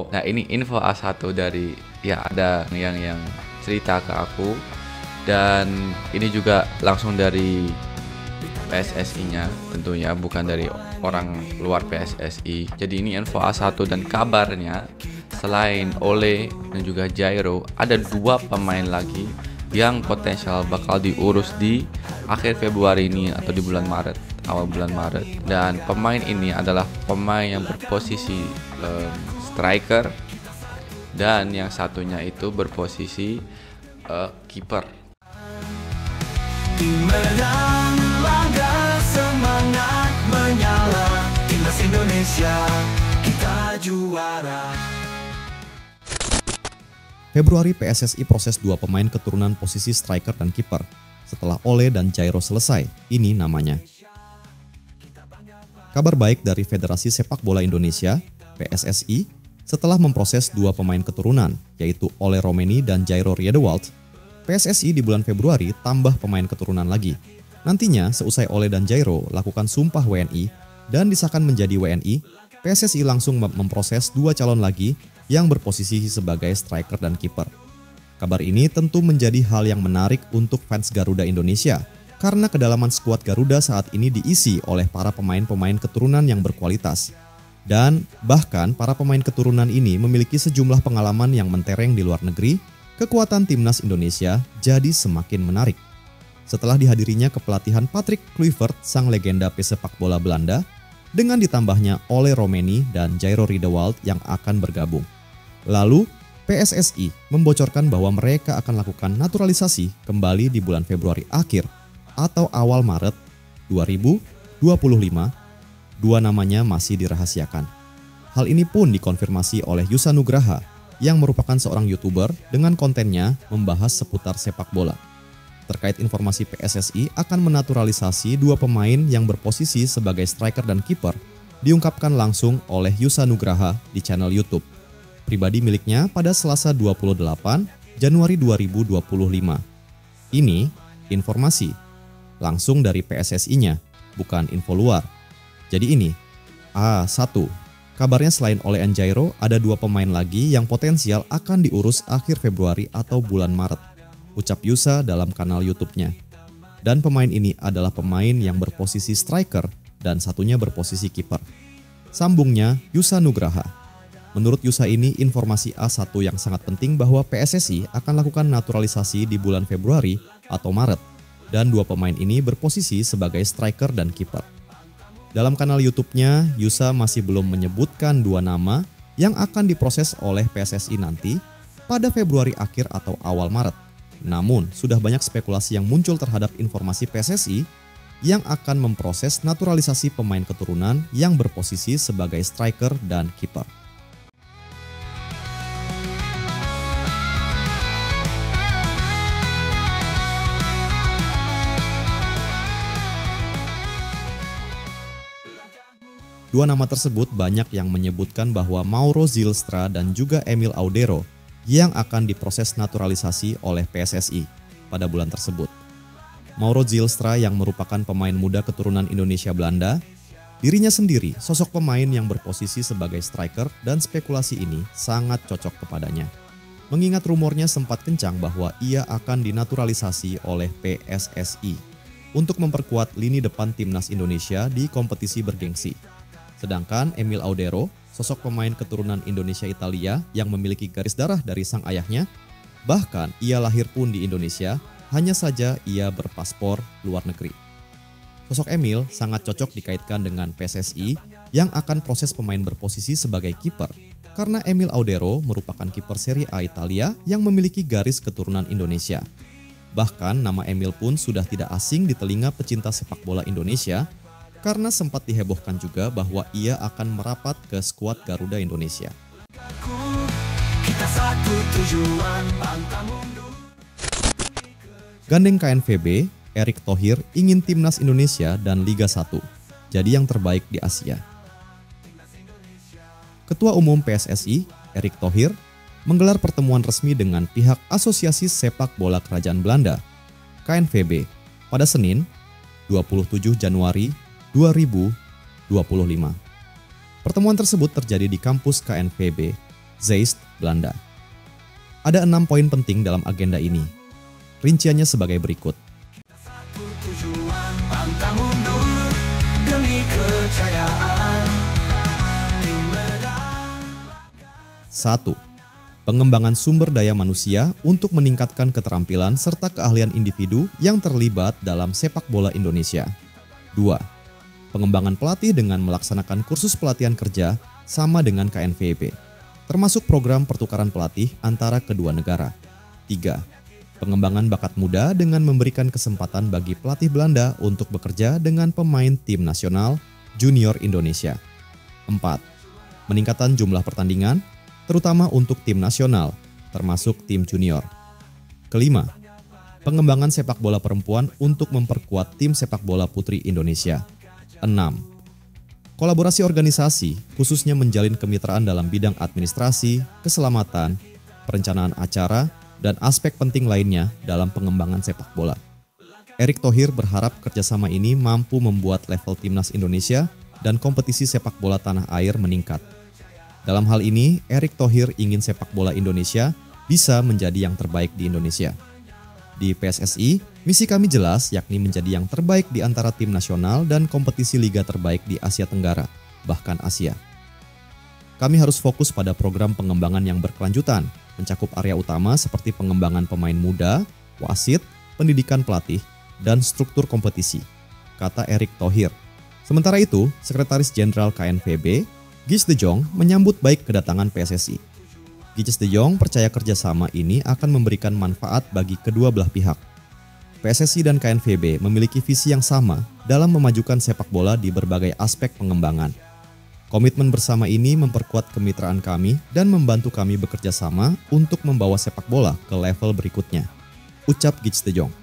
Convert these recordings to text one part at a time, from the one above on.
Nah, ini info A1 dari ya ada yang cerita ke aku, dan ini juga langsung dari PSSI-nya tentunya, bukan dari orang luar PSSI. Jadi ini info A1, dan kabarnya selain Ole dan juga Jairo, ada 2 pemain lagi yang potensial bakal diurus di akhir Februari ini atau di bulan Maret, awal bulan Maret. Dan pemain ini adalah pemain yang berposisi striker, dan yang satunya itu berposisi kiper. Tim menang, bangga, semangat menyala, Timnas Indonesia, kita juara. Februari PSSI proses 2 pemain keturunan posisi striker dan kiper. Setelah Ole dan Jairo selesai, ini namanya. Kabar baik dari Federasi Sepak Bola Indonesia, PSSI, setelah memproses 2 pemain keturunan, yaitu Ole Romeni dan Jairo Riedewald, PSSI di bulan Februari tambah pemain keturunan lagi. Nantinya, seusai Ole dan Jairo lakukan sumpah WNI dan disahkan menjadi WNI, PSSI langsung memproses 2 calon lagi yang berposisi sebagai striker dan kiper. Kabar ini tentu menjadi hal yang menarik untuk fans Garuda Indonesia, karena kedalaman skuad Garuda saat ini diisi oleh para pemain-pemain keturunan yang berkualitas. Dan bahkan para pemain keturunan ini memiliki sejumlah pengalaman yang mentereng di luar negeri. Kekuatan Timnas Indonesia jadi semakin menarik. Setelah dihadirinya kepelatihan Patrick Kluivert, sang legenda pesepak bola Belanda, dengan ditambahnya Ole Romeni dan Jairo Riedewald yang akan bergabung. Lalu, PSSI membocorkan bahwa mereka akan lakukan naturalisasi kembali di bulan Februari akhir atau awal Maret 2025. 2 namanya masih dirahasiakan. Hal ini pun dikonfirmasi oleh Yusa Nugraha, yang merupakan seorang YouTuber dengan kontennya membahas seputar sepak bola. Terkait informasi PSSI akan menaturalisasi 2 pemain yang berposisi sebagai striker dan kiper, diungkapkan langsung oleh Yusa Nugraha di channel YouTube pribadi miliknya pada Selasa 28 Januari 2025. Ini informasi langsung dari PSSI-nya, bukan info luar. Jadi ini, A1. Kabarnya selain Ole dan Jairo, ada 2 pemain lagi yang potensial akan diurus akhir Februari atau bulan Maret, ucap Yusa dalam kanal YouTube-nya. Dan pemain ini adalah pemain yang berposisi striker dan satunya berposisi kiper. Sambungnya Yusa Nugraha. Menurut Yusa ini, informasi A1 yang sangat penting bahwa PSSI akan lakukan naturalisasi di bulan Februari atau Maret, dan 2 pemain ini berposisi sebagai striker dan kiper. Dalam kanal YouTube-nya, Yusa masih belum menyebutkan 2 nama yang akan diproses oleh PSSI nanti pada Februari akhir atau awal Maret. Namun, sudah banyak spekulasi yang muncul terhadap informasi PSSI yang akan memproses naturalisasi pemain keturunan yang berposisi sebagai striker dan kiper. Dua nama tersebut banyak yang menyebutkan bahwa Mauro Zylstra dan juga Emil Audero yang akan diproses naturalisasi oleh PSSI pada bulan tersebut. Mauro Zylstra yang merupakan pemain muda keturunan Indonesia Belanda, dirinya sendiri sosok pemain yang berposisi sebagai striker, dan spekulasi ini sangat cocok kepadanya. Mengingat rumornya sempat kencang bahwa ia akan dinaturalisasi oleh PSSI untuk memperkuat lini depan Timnas Indonesia di kompetisi bergengsi. Sedangkan Emil Audero, sosok pemain keturunan Indonesia-Italia yang memiliki garis darah dari sang ayahnya, bahkan ia lahir pun di Indonesia, hanya saja ia berpaspor luar negeri. Sosok Emil sangat cocok dikaitkan dengan PSSI yang akan proses pemain berposisi sebagai kiper, karena Emil Audero merupakan kiper Serie A Italia yang memiliki garis keturunan Indonesia. Bahkan nama Emil pun sudah tidak asing di telinga pecinta sepak bola Indonesia, karena sempat dihebohkan juga bahwa ia akan merapat ke skuad Garuda Indonesia. Gandeng KNVB, Erick Thohir ingin Timnas Indonesia dan Liga 1 jadi yang terbaik di Asia. Ketua Umum PSSI, Erick Thohir, menggelar pertemuan resmi dengan pihak Asosiasi Sepak Bola Kerajaan Belanda, KNVB, pada Senin, 27 Januari 2025. Pertemuan tersebut terjadi di kampus KNVB Zeist, Belanda. Ada 6 poin penting dalam agenda ini. Rinciannya sebagai berikut. Tujuan pantang mundur demi kejayaan. 1. Pengembangan sumber daya manusia untuk meningkatkan keterampilan serta keahlian individu yang terlibat dalam sepak bola Indonesia. 2. Pengembangan pelatih dengan melaksanakan kursus pelatihan kerja sama dengan KNVB, termasuk program pertukaran pelatih antara kedua negara. 3. Pengembangan bakat muda dengan memberikan kesempatan bagi pelatih Belanda untuk bekerja dengan pemain tim nasional junior Indonesia. 4. Peningkatan jumlah pertandingan, terutama untuk tim nasional, termasuk tim junior. 5. Pengembangan sepak bola perempuan untuk memperkuat tim sepak bola putri Indonesia. 6. Kolaborasi organisasi, khususnya menjalin kemitraan dalam bidang administrasi, keselamatan, perencanaan acara, dan aspek penting lainnya dalam pengembangan sepak bola. Erick Thohir berharap kerjasama ini mampu membuat level timnas Indonesia dan kompetisi sepak bola tanah air meningkat. Dalam hal ini, Erick Thohir ingin sepak bola Indonesia bisa menjadi yang terbaik di Indonesia. Di PSSI, misi kami jelas yakni menjadi yang terbaik di antara tim nasional dan kompetisi liga terbaik di Asia Tenggara, bahkan Asia. Kami harus fokus pada program pengembangan yang berkelanjutan, mencakup area utama seperti pengembangan pemain muda, wasit, pendidikan pelatih, dan struktur kompetisi, kata Erick Thohir. Sementara itu, Sekretaris Jenderal KNVB, Guys de Jong, menyambut baik kedatangan PSSI. Guys de Jong percaya kerjasama ini akan memberikan manfaat bagi kedua belah pihak. PSSI dan KNVB memiliki visi yang sama dalam memajukan sepak bola di berbagai aspek pengembangan. Komitmen bersama ini memperkuat kemitraan kami dan membantu kami bekerja sama untuk membawa sepak bola ke level berikutnya, ucap Guys de Jong.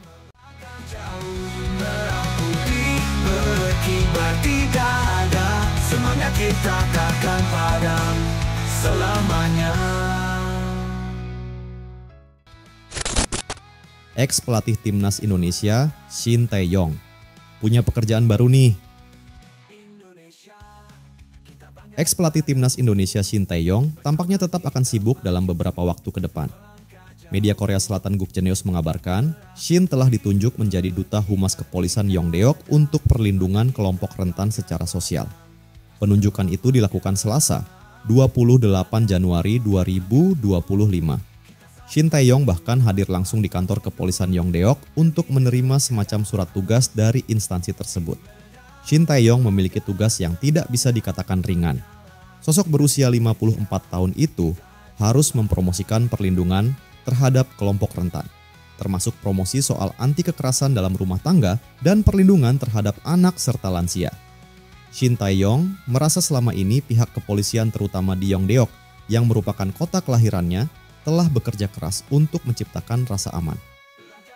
Semangat kita takkan padam selamanya. Ex-pelatih timnas Indonesia, Shin Tae-yong, punya pekerjaan baru nih. Ex-pelatih timnas Indonesia Shin Tae-yong tampaknya tetap akan sibuk dalam beberapa waktu ke depan. Media Korea Selatan Gukjenews mengabarkan, Shin telah ditunjuk menjadi Duta Humas Kepolisian Yongdeok untuk perlindungan kelompok rentan secara sosial. Penunjukan itu dilakukan Selasa, 28 Januari 2025. Shin Tae-yong bahkan hadir langsung di kantor kepolisian Yongdeok untuk menerima semacam surat tugas dari instansi tersebut. Shin Tae-yong memiliki tugas yang tidak bisa dikatakan ringan. Sosok berusia 54 tahun itu harus mempromosikan perlindungan terhadap kelompok rentan, termasuk promosi soal anti kekerasan dalam rumah tangga dan perlindungan terhadap anak serta lansia. Shin Tae-yong merasa selama ini pihak kepolisian terutama di Yongdeok yang merupakan kota kelahirannya telah bekerja keras untuk menciptakan rasa aman.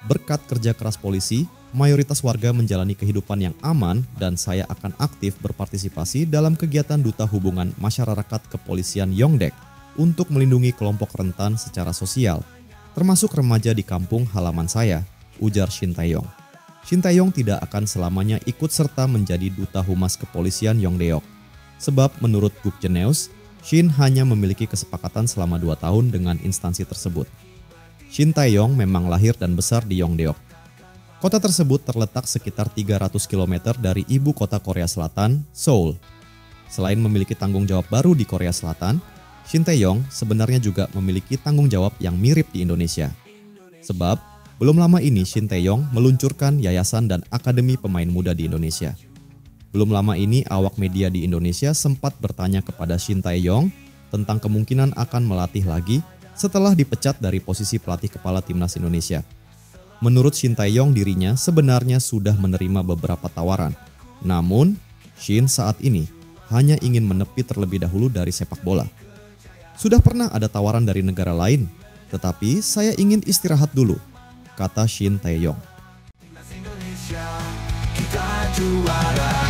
Berkat kerja keras polisi, mayoritas warga menjalani kehidupan yang aman dan saya akan aktif berpartisipasi dalam kegiatan Duta Hubungan Masyarakat Kepolisian Yongdeok untuk melindungi kelompok rentan secara sosial, termasuk remaja di kampung halaman saya, ujar Shin Tae-yong. Shin Tae-yong tidak akan selamanya ikut serta menjadi Duta Humas Kepolisian Yongdeok. Sebab menurut Gukjenews, Shin hanya memiliki kesepakatan selama 2 tahun dengan instansi tersebut. Shin Tae-yong memang lahir dan besar di Yongdeok. Kota tersebut terletak sekitar 300 km dari ibu kota Korea Selatan, Seoul. Selain memiliki tanggung jawab baru di Korea Selatan, Shin Tae-yong sebenarnya juga memiliki tanggung jawab yang mirip di Indonesia. Sebab, belum lama ini Shin Tae-yong meluncurkan yayasan dan akademi pemain muda di Indonesia. Belum lama ini awak media di Indonesia sempat bertanya kepada Shin Tae-yong tentang kemungkinan akan melatih lagi setelah dipecat dari posisi pelatih kepala timnas Indonesia. Menurut Shin Tae-yong dirinya sebenarnya sudah menerima beberapa tawaran. Namun, Shin saat ini hanya ingin menepi terlebih dahulu dari sepak bola. Sudah pernah ada tawaran dari negara lain, tetapi saya ingin istirahat dulu, kata Shin Tae-yong. Indonesia, kita juara.